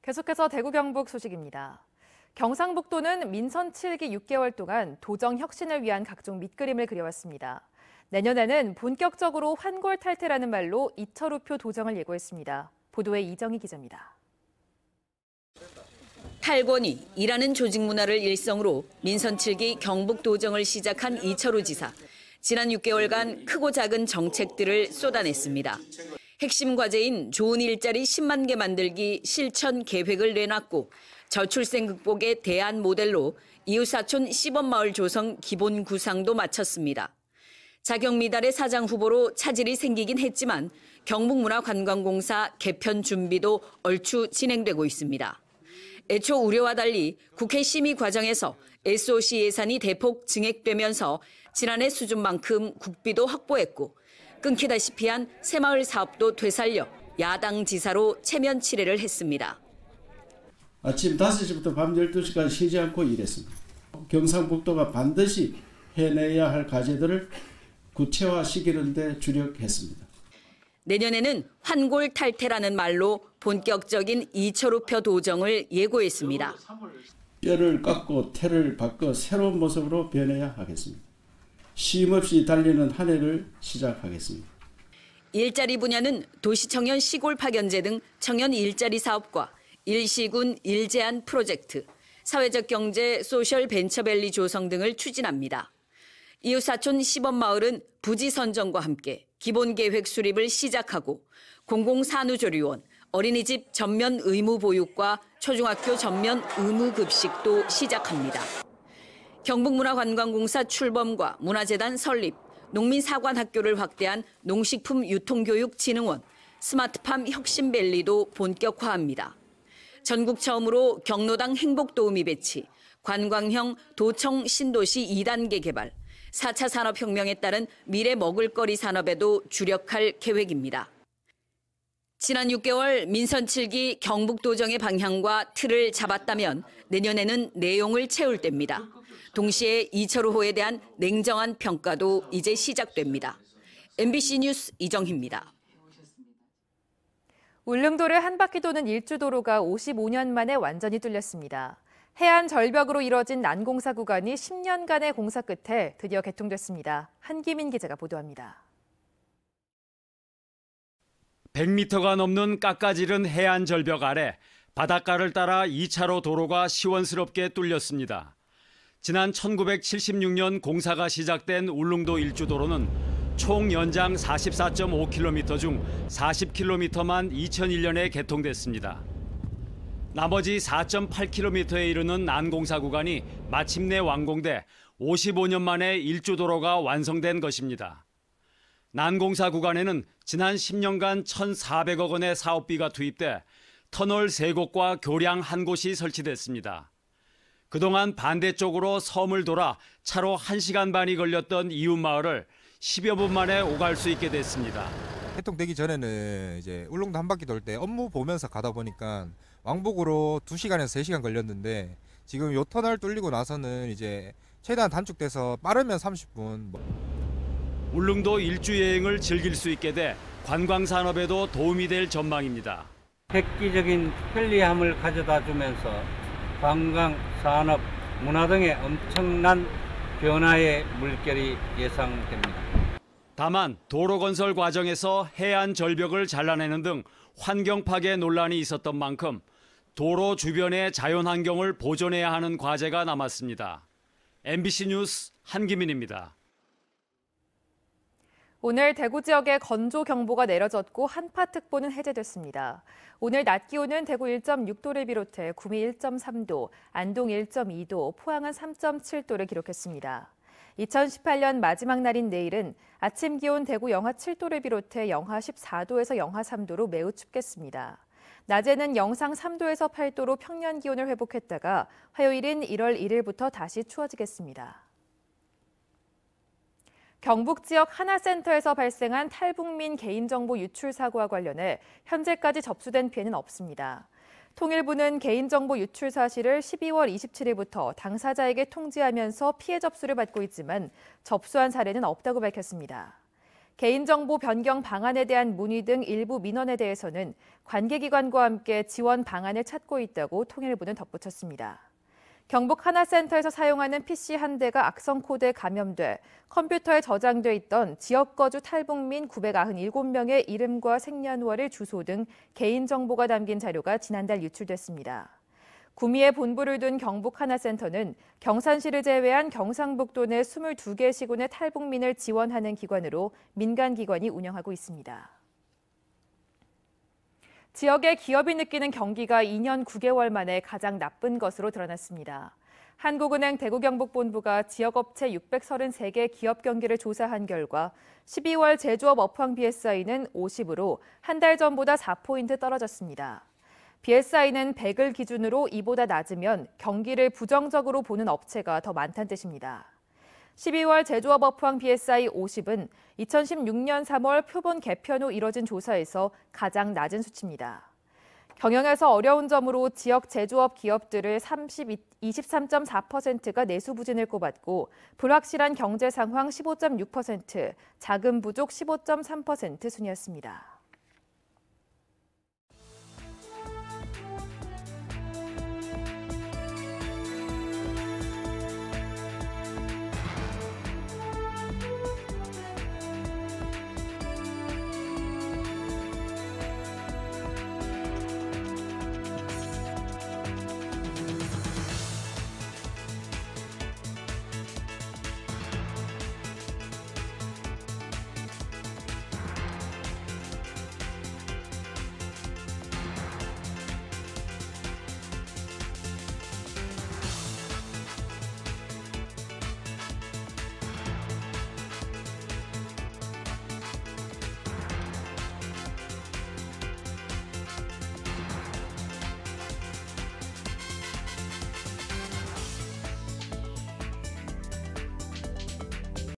계속해서 대구 경북 소식입니다. 경상북도는 민선 7기 6개월 동안 도정 혁신을 위한 각종 밑그림을 그려왔습니다. 내년에는 본격적으로 환골 탈태라는 말로 이철우표 도정을 예고했습니다. 보도에 이정희 기자입니다. 탈권위, 일하는 조직 문화를 일성으로 민선 7기 경북 도정을 시작한 이철우 지사. 지난 6개월간 크고 작은 정책들을 쏟아냈습니다. 핵심 과제인 좋은 일자리 10만 개 만들기 실천 계획을 내놨고 저출생 극복의 대안 모델로 이웃사촌 시범마을 조성 기본 구상도 마쳤습니다. 자격미달의 사장 후보로 차질이 생기긴 했지만 경북문화관광공사 개편 준비도 얼추 진행되고 있습니다. 애초 우려와 달리 국회 심의 과정에서 SOC 예산이 대폭 증액되면서 지난해 수준만큼 국비도 확보했고 끊기다시피 한 새마을 사업도 되살려 야당 지사로 체면 치레를 했습니다. 아침 5시부터 밤 12시까지 쉬지 않고 일했습니다. 경상북도가 반드시 해내야 할 과제들을 구체화시키는 데 주력했습니다. 내년에는 환골 탈태라는 말로 본격적인 이철우표 도정을 예고했습니다. 뼈를 깎고 태를 바꿔 새로운 모습으로 변해야 하겠습니다. 쉼없이 달리는 한 해를 시작하겠습니다. 일자리 분야는 도시청년 시골 파견제 등 청년 일자리 사업과 일시군 일제한 프로젝트, 사회적 경제 소셜 벤처밸리 조성 등을 추진합니다. 이웃사촌 시범마을은 부지 선정과 함께 기본계획 수립을 시작하고 공공산후조리원, 어린이집 전면 의무 보육과 초중학교 전면 의무 급식도 시작합니다. 경북문화관광공사 출범과 문화재단 설립, 농민사관학교를 확대한 농식품유통교육진흥원, 스마트팜 혁신밸리도 본격화합니다. 전국 처음으로 경로당 행복도우미 배치, 관광형 도청 신도시 2단계 개발, 4차 산업혁명에 따른 미래 먹을거리 산업에도 주력할 계획입니다. 지난 6개월 민선 7기 경북도정의 방향과 틀을 잡았다면 내년에는 내용을 채울 때입니다. 동시에 이철우호에 대한 냉정한 평가도 이제 시작됩니다. MBC 뉴스 이정희입니다. 울릉도를 한 바퀴 도는 일주도로가 55년 만에 완전히 뚫렸습니다. 해안 절벽으로 이뤄진 난공사 구간이 10년간의 공사 끝에 드디어 개통됐습니다. 한기민 기자가 보도합니다. 100m가 넘는 깎아지른 해안 절벽 아래 바닷가를 따라 2차로 도로가 시원스럽게 뚫렸습니다. 지난 1976년 공사가 시작된 울릉도 일주도로는 총 연장 44.5km 중 40km만 2001년에 개통됐습니다. 나머지 4.8km에 이르는 난공사 구간이 마침내 완공돼 55년 만에 일주도로가 완성된 것입니다. 난공사 구간에는 지난 10년간 1,400억 원의 사업비가 투입돼 터널 3곳과 교량 1곳이 설치됐습니다. 그동안 반대쪽으로 섬을 돌아 차로 1시간 반이 걸렸던 이웃마을을 10여 분 만에 오갈 수 있게 됐습니다. 개통되기 전에는 이제 울릉도 한 바퀴 돌 때 업무 보면서 가다 보니까 왕복으로 2시간에서 3시간 걸렸는데 지금 요 터널 뚫리고 나서는 이제 최대한 단축돼서 빠르면 30분. 울릉도 일주 여행을 즐길 수 있게 돼 관광 산업에도 도움이 될 전망입니다. 획기적인 편리함을 가져다 주면서 관광, 산업, 문화 등의 엄청난 변화의 물결이 예상됩니다. 다만 도로 건설 과정에서 해안 절벽을 잘라내는 등 환경 파괴 논란이 있었던 만큼 도로 주변의 자연 환경을 보존해야 하는 과제가 남았습니다. MBC 뉴스 한기민입니다. 오늘 대구 지역에 건조경보가 내려졌고 한파특보는 해제됐습니다. 오늘 낮 기온은 대구 1.6도를 비롯해 구미 1.3도, 안동 1.2도, 포항은 3.7도를 기록했습니다. 2018년 마지막 날인 내일은 아침 기온 대구 영하 7도를 비롯해 영하 14도에서 영하 3도로 매우 춥겠습니다. 낮에는 영상 3도에서 8도로 평년 기온을 회복했다가 화요일인 1월 1일부터 다시 추워지겠습니다. 경북 지역 하나센터에서 발생한 탈북민 개인정보 유출 사고와 관련해 현재까지 접수된 피해는 없습니다. 통일부는 개인정보 유출 사실을 12월 27일부터 당사자에게 통지하면서 피해 접수를 받고 있지만 접수한 사례는 없다고 밝혔습니다. 개인정보 변경 방안에 대한 문의 등 일부 민원에 대해서는 관계기관과 함께 지원 방안을 찾고 있다고 통일부는 덧붙였습니다. 경북 하나센터에서 사용하는 PC 한 대가 악성 코드에 감염돼 컴퓨터에 저장돼 있던 지역거주 탈북민 997명의 이름과 생년월일, 주소 등 개인정보가 담긴 자료가 지난달 유출됐습니다. 구미에 본부를 둔 경북 하나센터는 경산시를 제외한 경상북도 내 22개 시군의 탈북민을 지원하는 기관으로 민간기관이 운영하고 있습니다. 지역의 기업이 느끼는 경기가 2년 9개월 만에 가장 나쁜 것으로 드러났습니다. 한국은행 대구경북본부가 지역업체 633개 기업 경기를 조사한 결과 12월 제조업 업황 BSI는 50으로 한 달 전보다 4포인트 떨어졌습니다. BSI는 100을 기준으로 이보다 낮으면 경기를 부정적으로 보는 업체가 더 많다는 뜻입니다. 12월 제조업 업황 BSI 50은 2016년 3월 표본 개편 후 이뤄진 조사에서 가장 낮은 수치입니다. 경영에서 어려운 점으로 지역 제조업 기업들을 23.4%가 내수 부진을 꼽았고 불확실한 경제 상황 15.6%, 자금 부족 15.3% 순이었습니다.